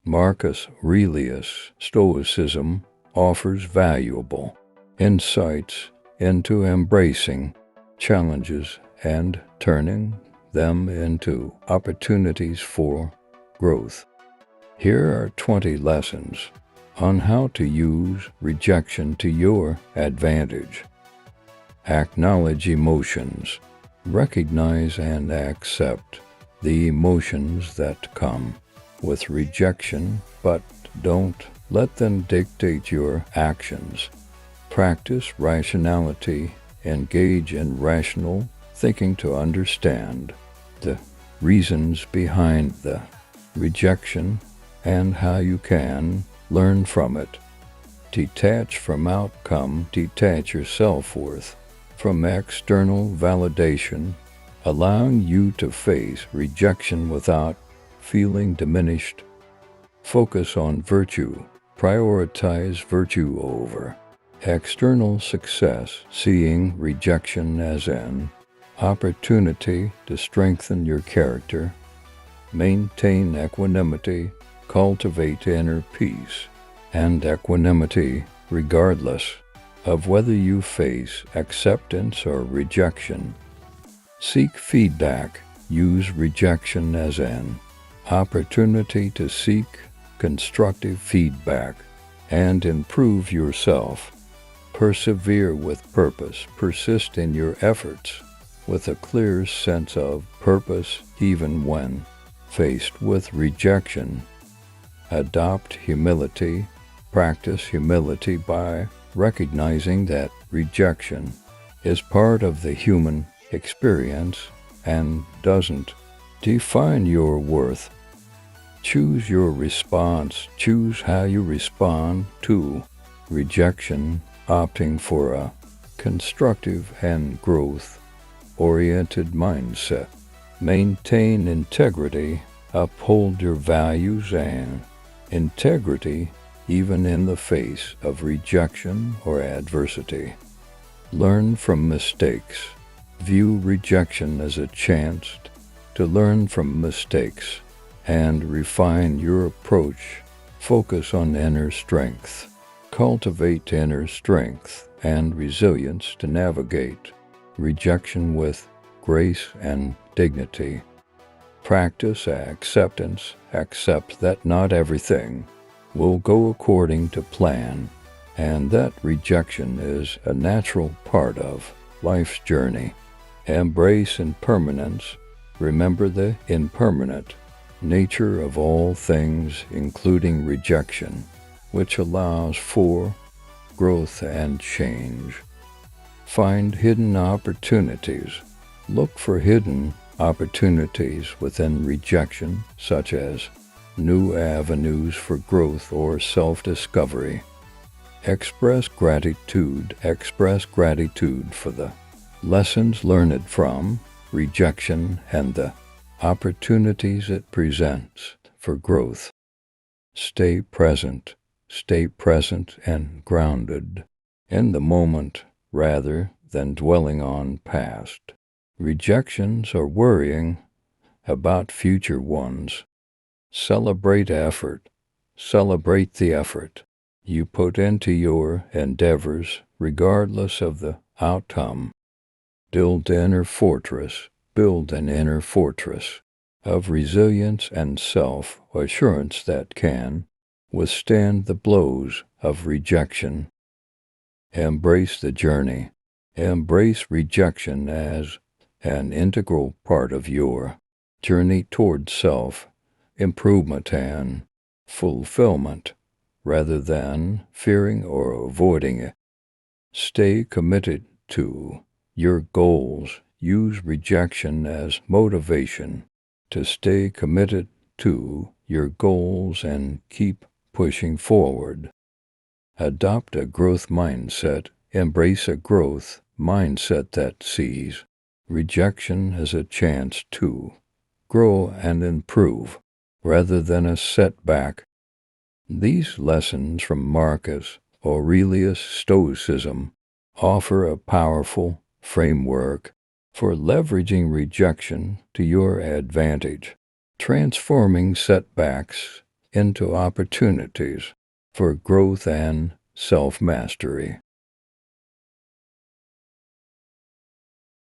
Marcus Aurelius Stoicism offers valuable insights into embracing challenges and turning them into opportunities for growth. Here are 20 lessons on how to use rejection to your advantage. Acknowledge emotions. Recognize and accept the emotions that come with rejection, but don't let them dictate your actions. Practice rationality. Engage in rational thinking to understand the reasons behind the rejection and how you can learn from it. Detach from outcome. Detach your self-worth from external validation, allowing you to face rejection without feeling diminished. Focus on virtue. Prioritize virtue over external success, seeing rejection as an opportunity to strengthen your character. Maintain equanimity. Cultivate inner peace and equanimity regardless of whether you face acceptance or rejection. Seek feedback. Use rejection as an opportunity to seek constructive feedback and improve yourself. Persevere with purpose. Persist in your efforts with a clear sense of purpose even when faced with rejection. Adopt humility. Practice humility by recognizing that rejection is part of the human experience and doesn't define your worth. Choose your response. Choose how you respond to rejection, opting for a constructive and growth-oriented mindset. Maintain integrity. Uphold your values and integrity even in the face of rejection or adversity. Learn from mistakes. View rejection as a chance to learn from mistakes and refine your approach. Focus on inner strength. Cultivate inner strength and resilience to navigate rejection with grace and dignity. Practice acceptance. Accept that not everything will go according to plan, and that rejection is a natural part of life's journey. Embrace impermanence. Remember the impermanent nature of all things, including rejection, which allows for growth and change. Find hidden opportunities. Look for hidden opportunities within rejection, such as new avenues for growth or self-discovery. Express gratitude. Express gratitude for the lessons learned from rejection and the opportunities it presents for growth. Stay present. Stay present and grounded in the moment rather than dwelling on past rejections or worrying about future ones. Celebrate effort. Celebrate the effort you put into your endeavors regardless of the outcome. Build an inner fortress of resilience and self-assurance that can withstand the blows of rejection. Embrace the journey. Embrace rejection as an integral part of your journey toward self-improvement and fulfillment, rather than fearing or avoiding it. Stay committed to your goals. Use rejection as motivation to stay committed to your goals and keep pushing forward. Adopt a growth mindset. Embrace a growth mindset that sees rejection as a chance to grow and improve, rather than a setback. These lessons from Marcus Aurelius Stoicism offer a powerful framework for leveraging rejection to your advantage, transforming setbacks into opportunities for growth and self-mastery.